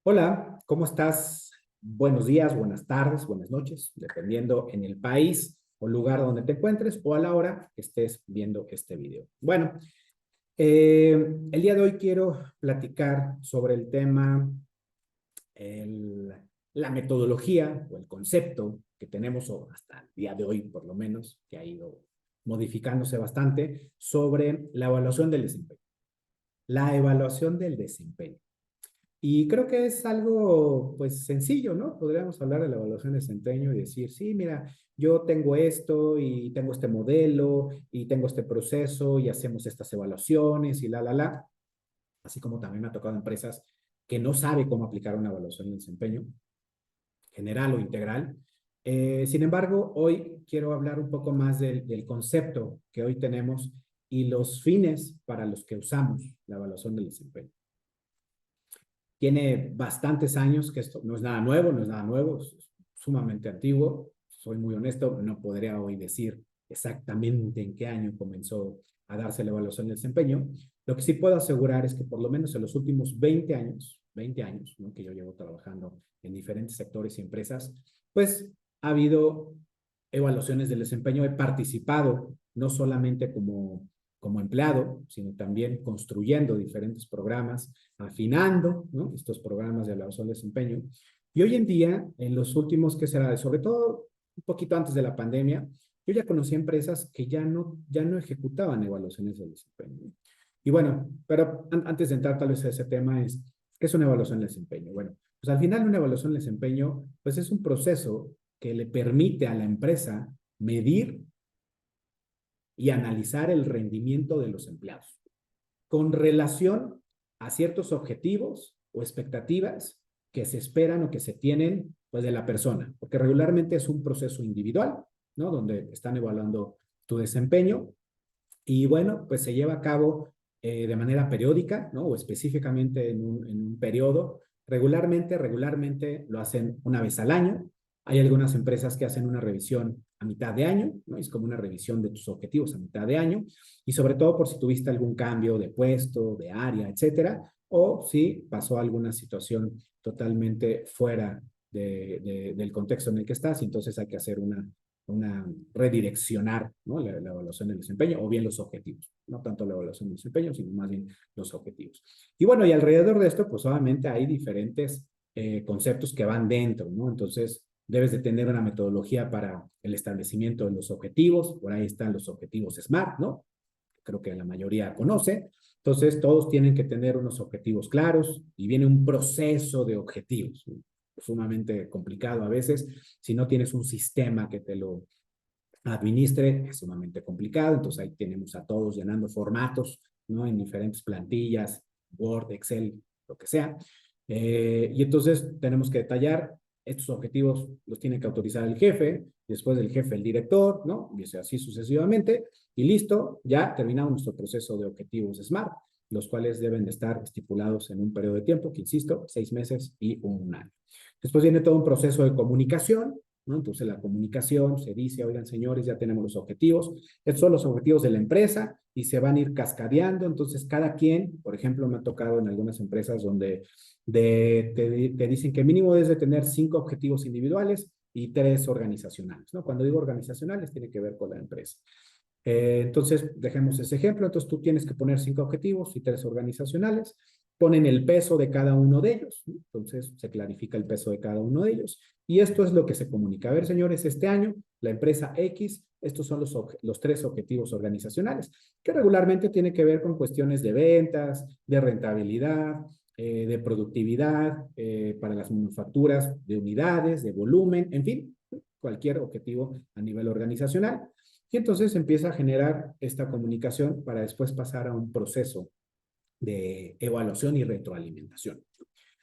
Hola, ¿cómo estás? Buenos días, buenas tardes, buenas noches, dependiendo en el país o lugar donde te encuentres o a la hora que estés viendo este video. Bueno, el día de hoy quiero platicar sobre el tema, el- la metodología o el concepto que tenemos o hasta el día de hoy, por lo menos, que ha ido modificándose bastante, sobre la evaluación del desempeño. La evaluación del desempeño. Y creo que es algo, pues, sencillo, ¿no? Podríamos hablar de la evaluación de desempeño y decir, sí, mira, yo tengo esto y tengo este modelo y tengo este proceso y hacemos estas evaluaciones y la. Así como también me ha tocado empresas que no sabe cómo aplicar una evaluación de desempeño general o integral. Sin embargo, hoy quiero hablar un poco más del concepto que hoy tenemos y los fines para los que usamos la evaluación del desempeño. Tiene bastantes años, que esto no es nada nuevo, no es nada nuevo, es sumamente antiguo. Soy muy honesto, no podría hoy decir exactamente en qué año comenzó a darse la evaluación de desempeño. Lo que sí puedo asegurar es que por lo menos en los últimos 20 años, ¿no?, que yo llevo trabajando en diferentes sectores y empresas, pues ha habido evaluaciones del desempeño. He participado no solamente como empleado, sino también construyendo diferentes programas, afinando, ¿no?, estos programas de evaluación de desempeño. Y hoy en día, en los últimos, ¿qué será? Sobre todo un poquito antes de la pandemia, yo ya conocí empresas que ya no ejecutaban evaluaciones de desempeño. Y bueno, pero antes de entrar tal vez a ese tema, ¿qué es una evaluación de desempeño? Bueno, pues al final una evaluación de desempeño, pues es un proceso que le permite a la empresa medir y analizar el rendimiento de los empleados con relación a ciertos objetivos o expectativas que se esperan o que se tienen, pues, de la persona, porque regularmente es un proceso individual, ¿no?, donde están evaluando tu desempeño y bueno, pues se lleva a cabo de manera periódica, ¿no?, o específicamente en un periodo. Regularmente lo hacen una vez al año. Hay algunas empresas que hacen una revisión a mitad de año, ¿no? Es como una revisión de tus objetivos a mitad de año, y sobre todo por si tuviste algún cambio de puesto, de área, etcétera, o si pasó alguna situación totalmente fuera del contexto en el que estás, y entonces hay que hacer redireccionar, ¿no?, la evaluación del desempeño o bien los objetivos. No tanto la evaluación del desempeño, sino más bien los objetivos. Y bueno, y alrededor de esto, pues obviamente hay diferentes conceptos que van dentro, ¿no? Entonces, debes de tener una metodología para el establecimiento de los objetivos. Por ahí están los objetivos SMART, ¿no? Creo que la mayoría conoce. Entonces, todos tienen que tener unos objetivos claros y viene un proceso de objetivos, ¿no?, sumamente complicado a veces. Si no tienes un sistema que te lo administre, es sumamente complicado. Entonces ahí tenemos a todos llenando formatos, ¿no?, en diferentes plantillas, Word, Excel, lo que sea. Y entonces tenemos que detallar estos objetivos, los tiene que autorizar el jefe, después del jefe el director, ¿no?, y así sucesivamente. Y listo, ya terminamos nuestro proceso de objetivos SMART, los cuales deben de estar estipulados en un periodo de tiempo, que insisto, 6 meses y un año. Después viene todo un proceso de comunicación, ¿no? Entonces la comunicación se dice, oigan señores, ya tenemos los objetivos, estos son los objetivos de la empresa y se van a ir cascadeando. Entonces cada quien, por ejemplo, me ha tocado en algunas empresas donde te dicen que mínimo debes de tener 5 objetivos individuales y 3 organizacionales, ¿no? Cuando digo organizacionales tiene que ver con la empresa. Entonces, dejemos ese ejemplo. Entonces, tú tienes que poner 5 objetivos y 3 organizacionales. Ponen el peso de cada uno de ellos, ¿no? Entonces, se clarifica el peso de cada uno de ellos. Y esto es lo que se comunica. A ver, señores, este año, la empresa X, estos son los 3 objetivos organizacionales, que regularmente tiene que ver con cuestiones de ventas, de rentabilidad, de productividad, para las manufacturas de unidades, de volumen, en fin, cualquier objetivo a nivel organizacional. Y entonces empieza a generar esta comunicación para después pasar a un proceso de evaluación y retroalimentación.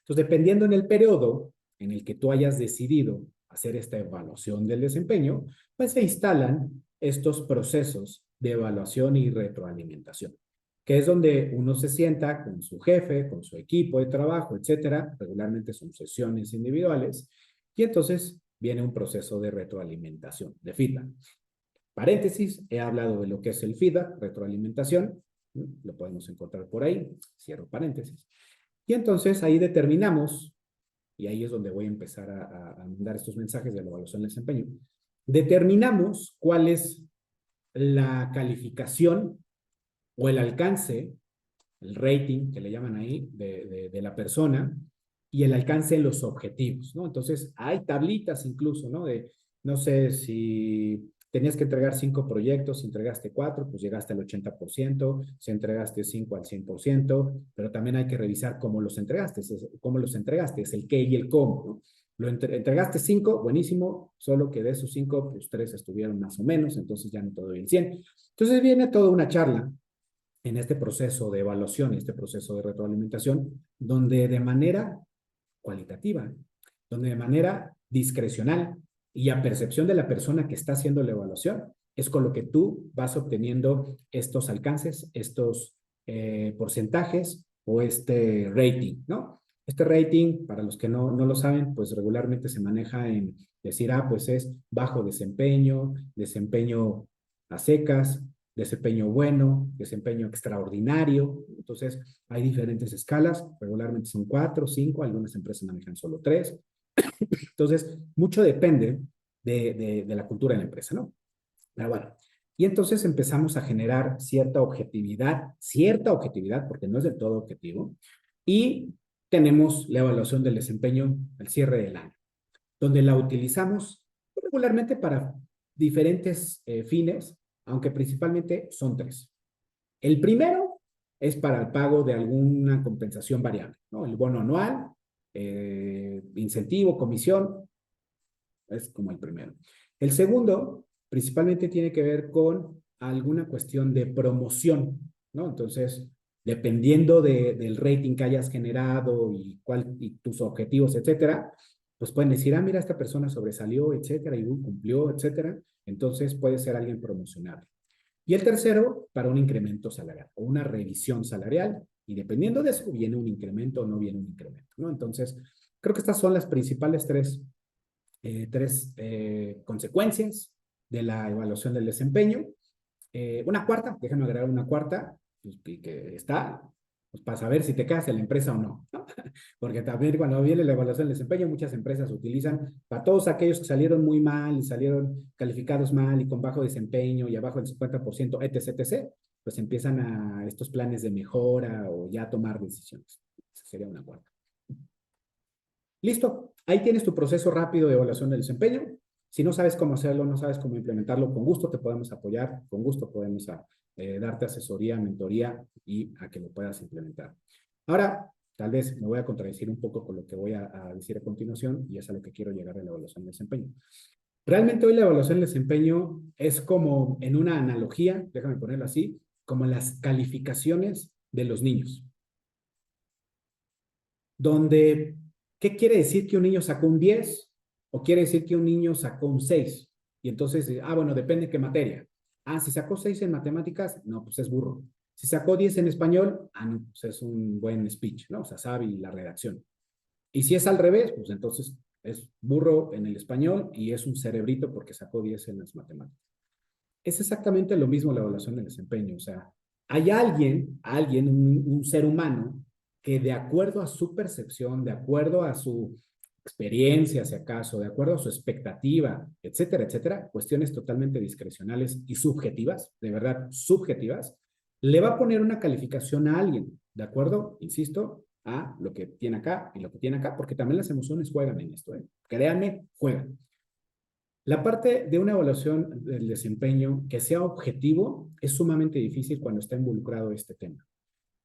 Entonces, dependiendo en el periodo en el que tú hayas decidido hacer esta evaluación del desempeño, pues se instalan estos procesos de evaluación y retroalimentación, que es donde uno se sienta con su jefe, con su equipo de trabajo, etcétera. Regularmente son sesiones individuales y entonces viene un proceso de retroalimentación, de feedback. Paréntesis, he hablado de lo que es el feedback, retroalimentación, lo podemos encontrar por ahí, cierro paréntesis. Y entonces ahí determinamos y ahí es donde voy a empezar a mandar estos mensajes de la evaluación del desempeño. Determinamos cuál es la calificación o el alcance, el rating que le llaman ahí de la persona y el alcance en los objetivos, ¿no? Entonces, hay tablitas incluso, ¿no? No sé si tenías que entregar 5 proyectos, si entregaste 4, pues llegaste al 80%, si entregaste 5 al 100%, pero también hay que revisar cómo los entregaste, es el qué y el cómo, ¿no? Entregaste 5, buenísimo, solo que de esos 5, pues 3 estuvieron más o menos, entonces ya no te doy el 100. Entonces viene toda una charla en este proceso de evaluación, este proceso de retroalimentación, donde de manera cualitativa, donde de manera discrecional y a percepción de la persona que está haciendo la evaluación, es con lo que tú vas obteniendo estos alcances, estos porcentajes o este rating, ¿no? Este rating, para los que no lo saben, pues regularmente se maneja en decir, pues es bajo desempeño, desempeño a secas, desempeño bueno, desempeño extraordinario. Entonces, hay diferentes escalas, regularmente son 4, 5, algunas empresas manejan solo 3. Entonces, mucho depende de la cultura de la empresa, ¿no? Pero bueno, y entonces empezamos a generar cierta objetividad, porque no es del todo objetivo, y tenemos la evaluación del desempeño al cierre del año, donde la utilizamos regularmente para diferentes fines, aunque principalmente son 3. El primero es para el pago de alguna compensación variable, ¿no? El bono anual, incentivo, comisión, es como el primero. El segundo, principalmente tiene que ver con alguna cuestión de promoción, ¿no? Entonces, dependiendo del rating que hayas generado y tus objetivos, etcétera, pues pueden decir, mira, esta persona sobresalió, etcétera, y cumplió, etcétera. Entonces, puede ser alguien promocionable. Y el tercero, para un incremento salarial o una revisión salarial. Y dependiendo de eso, viene un incremento o no viene un incremento, ¿no? Entonces, creo que estas son las principales tres consecuencias de la evaluación del desempeño. Una cuarta, déjame agregar una cuarta, pues, que está, pues, para saber si te quedas en la empresa o no, ¿no? Porque también cuando viene la evaluación del desempeño, muchas empresas utilizan para todos aquellos que salieron muy mal y salieron calificados mal y con bajo desempeño y abajo del 50%, etc., etc., pues empiezan a estos planes de mejora o ya tomar decisiones. Esa sería una cuarta. Listo, ahí tienes tu proceso rápido de evaluación del desempeño. Si no sabes cómo hacerlo, no sabes cómo implementarlo, con gusto te podemos apoyar, con gusto podemos darte asesoría, mentoría y a que lo puedas implementar. Ahora, tal vez me voy a contradecir un poco con lo que voy a decir a continuación y es a lo que quiero llegar de la evaluación del desempeño. Realmente hoy la evaluación del desempeño es como en una analogía, déjame ponerlo así, como las calificaciones de los niños. Donde, ¿qué quiere decir que un niño sacó un 10? ¿O quiere decir que un niño sacó un 6? Y entonces, bueno, depende de qué materia. Si sacó 6 en matemáticas, no, pues es burro. Si sacó 10 en español, no, pues es un buen speech, ¿no? O sea, sabe la redacción. Y si es al revés, pues entonces es burro en el español y es un cerebrito porque sacó 10 en las matemáticas. Es exactamente lo mismo la evaluación del desempeño. O sea, hay alguien, un ser humano, que de acuerdo a su percepción, de acuerdo a su experiencia, si acaso, de acuerdo a su expectativa, etcétera, etcétera, cuestiones totalmente discrecionales y subjetivas, de verdad subjetivas, le va a poner una calificación a alguien, ¿de acuerdo? Insisto, a lo que tiene acá y lo que tiene acá, porque también las emociones juegan en esto, ¿eh? Créanme, juegan. La parte de una evaluación del desempeño que sea objetivo es sumamente difícil cuando está involucrado este tema.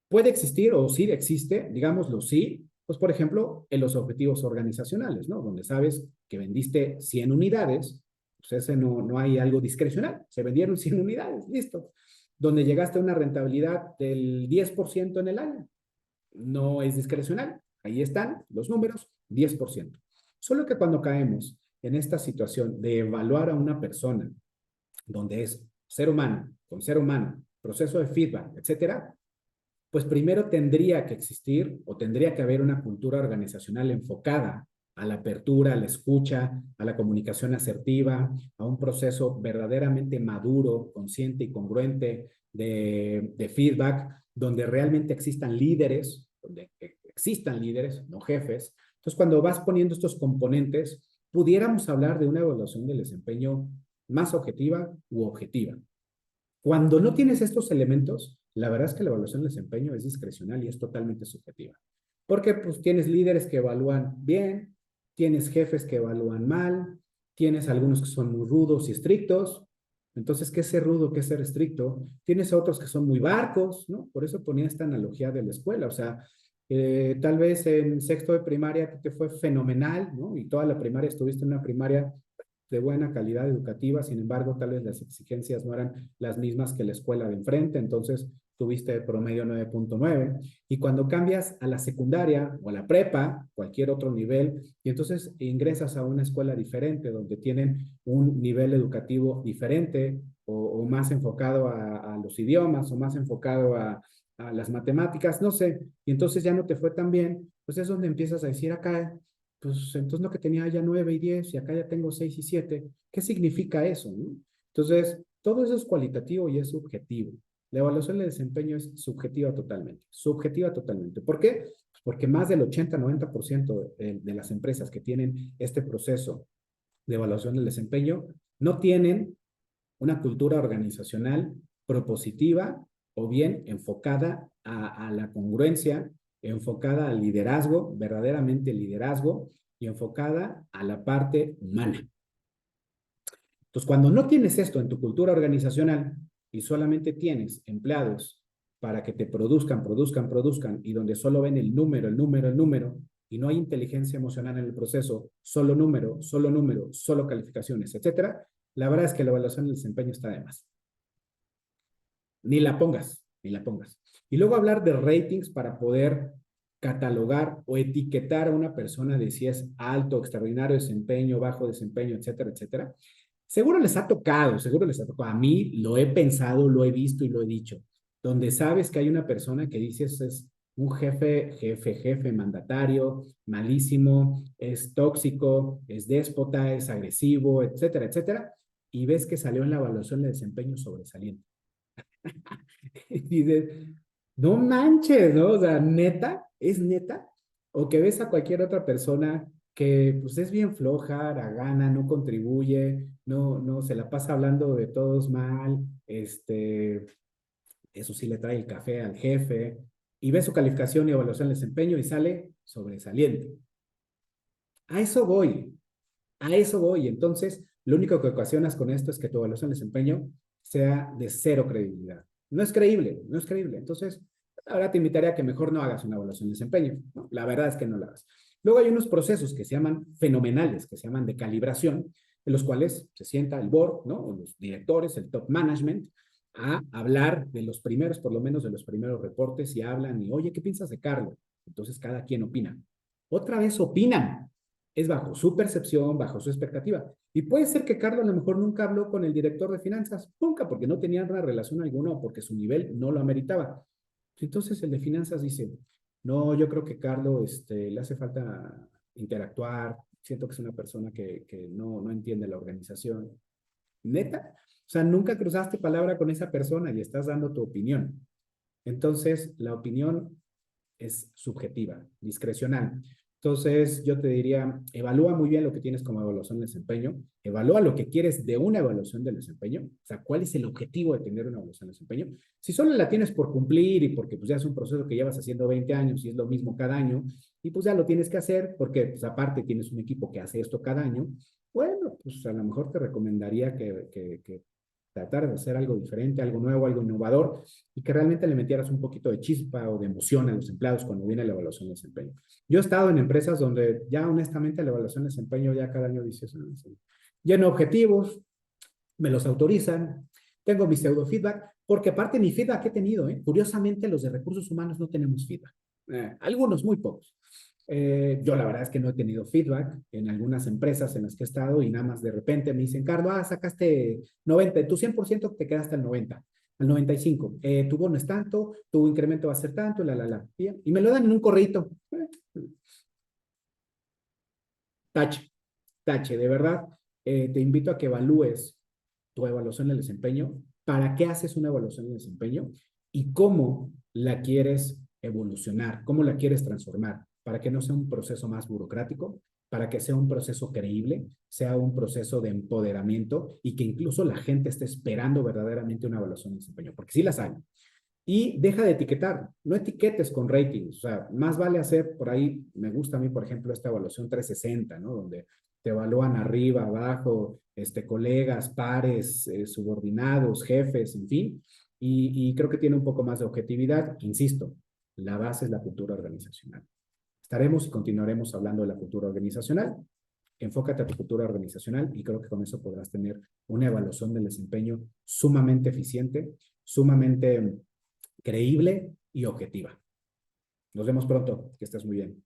Puede existir o sí existe, digámoslo sí, pues por ejemplo en los objetivos organizacionales, ¿no? Donde sabes que vendiste 100 unidades, pues ese no hay algo discrecional, se vendieron 100 unidades, listo. Donde llegaste a una rentabilidad del 10% en el año, no es discrecional, ahí están los números, 10%. Solo que cuando caemos en esta situación de evaluar a una persona, donde es ser humano, con ser humano, proceso de feedback, etcétera, pues primero tendría que existir o tendría que haber una cultura organizacional enfocada a la apertura, a la escucha, a la comunicación asertiva, a un proceso verdaderamente maduro, consciente y congruente de feedback, donde realmente existan líderes, no jefes, Entonces, cuando vas poniendo estos componentes, pudiéramos hablar de una evaluación del desempeño más objetiva u objetiva. Cuando no tienes estos elementos, la verdad es que la evaluación del desempeño es discrecional y es totalmente subjetiva. Porque pues tienes líderes que evalúan bien, tienes jefes que evalúan mal, tienes algunos que son muy rudos y estrictos. Entonces, ¿qué es ser rudo, qué es ser estricto? Tienes otros que son muy barcos, ¿no? Por eso ponía esta analogía de la escuela. O sea, tal vez en sexto de primaria te fue fenomenal, ¿no? Y toda la primaria estuviste en una primaria de buena calidad educativa, sin embargo, tal vez las exigencias no eran las mismas que la escuela de enfrente, entonces tuviste promedio 9.9, y cuando cambias a la secundaria o a la prepa, cualquier otro nivel, y entonces ingresas a una escuela diferente, donde tienen un nivel educativo diferente o más enfocado a los idiomas o más enfocado a las matemáticas, no sé, y entonces ya no te fue tan bien, pues es donde empiezas a decir acá, pues entonces no que tenía ya 9 y 10 y acá ya tengo 6 y 7. ¿Qué significa eso? ¿No? Entonces, todo eso es cualitativo y es subjetivo. La evaluación de desempeño es subjetiva totalmente, subjetiva totalmente. ¿Por qué? Pues porque más del 80-90% de las empresas que tienen este proceso de evaluación del desempeño no tienen una cultura organizacional propositiva o bien enfocada a la congruencia, enfocada al liderazgo, verdaderamente liderazgo, y enfocada a la parte humana. Entonces, cuando no tienes esto en tu cultura organizacional y solamente tienes empleados para que te produzcan, y donde solo ven el número, y no hay inteligencia emocional en el proceso, solo número, solo calificaciones, etcétera, la verdad es que la evaluación del desempeño está de más. Ni la pongas, ni la pongas. Y luego hablar de ratings para poder catalogar o etiquetar a una persona de si es alto, extraordinario desempeño, bajo desempeño, etcétera, etcétera. Seguro les ha tocado, seguro les ha tocado. A mí lo he pensado, lo he visto y lo he dicho. Donde sabes que hay una persona que dices es un jefe mandatario, malísimo, es tóxico, es déspota, es agresivo, etcétera, etcétera. Y ves que salió en la evaluación de desempeño sobresaliente. Y dices, no manches, ¿no? O sea, neta, es neta. O que ves a cualquier otra persona que pues es bien floja, gana, no contribuye, no se la pasa hablando de todos mal, eso sí le trae el café al jefe, y ve su calificación y evaluación de desempeño y sale sobresaliente. A eso voy, a eso voy. Entonces, lo único que ocasionas con esto es que tu evaluación de desempeño sea de cero credibilidad. No es creíble, no es creíble. Entonces, ahora te invitaría a que mejor no hagas una evaluación de desempeño, ¿no? La verdad es que no la hagas. Luego hay unos procesos que se llaman fenomenales, que se llaman de calibración, en los cuales se sienta el board, ¿no? O los directores, el top management, a hablar de los primeros, por lo menos de los primeros reportes, y hablan y, oye, ¿qué piensas de Carlos? Entonces cada quien opina. Otra vez opinan, es bajo su percepción, bajo su expectativa. Y puede ser que Carlos a lo mejor nunca habló con el director de finanzas, nunca, porque no tenían una relación alguna o porque su nivel no lo ameritaba. Entonces el de finanzas dice, no, yo creo que Carlos le hace falta interactuar, siento que es una persona que no entiende la organización. ¿Neta? O sea, nunca cruzaste palabra con esa persona y estás dando tu opinión. Entonces, la opinión es subjetiva, discrecional. Entonces, yo te diría, evalúa muy bien lo que tienes como evaluación de desempeño, evalúa lo que quieres de una evaluación de desempeño, o sea, cuál es el objetivo de tener una evaluación de desempeño. Si solo la tienes por cumplir y porque pues ya es un proceso que llevas haciendo 20 años y es lo mismo cada año, y pues ya lo tienes que hacer porque pues aparte tienes un equipo que hace esto cada año, bueno, pues a lo mejor te recomendaría que tratar de hacer algo diferente, algo nuevo, algo innovador, y que realmente le metieras un poquito de chispa o de emoción a los empleados cuando viene la evaluación de desempeño. Yo he estado en empresas donde ya honestamente la evaluación de desempeño ya cada año dices, sí, lleno objetivos, me los autorizan, tengo mi pseudo feedback, porque aparte mi feedback que he tenido, curiosamente los de recursos humanos no tenemos feedback, algunos, muy pocos. Yo la verdad es que no he tenido feedback en algunas empresas en las que he estado y nada más de repente me dicen, Carlos, sacaste 90, tu 100% te quedaste al 90, al 95. Tu bono es tanto, tu incremento va a ser tanto, y me lo dan en un correito. Tache, tache, de verdad. Te invito a que evalúes tu evaluación del desempeño, para qué haces una evaluación del desempeño y cómo la quieres evolucionar, cómo la quieres transformar. para que no sea un proceso más burocrático, para que sea un proceso creíble, sea un proceso de empoderamiento y que incluso la gente esté esperando verdaderamente una evaluación de desempeño, porque sí las hay. Y deja de etiquetar, no etiquetes con ratings, o sea, más vale hacer por ahí, me gusta a mí, por ejemplo, esta evaluación 360, ¿no? Donde te evalúan arriba, abajo, colegas, pares, subordinados, jefes, en fin, y creo que tiene un poco más de objetividad. Insisto, la base es la cultura organizacional. Estaremos y continuaremos hablando de la cultura organizacional. Enfócate a tu cultura organizacional y creo que con eso podrás tener una evaluación del desempeño sumamente eficiente, sumamente creíble y objetiva. Nos vemos pronto. Que estés muy bien.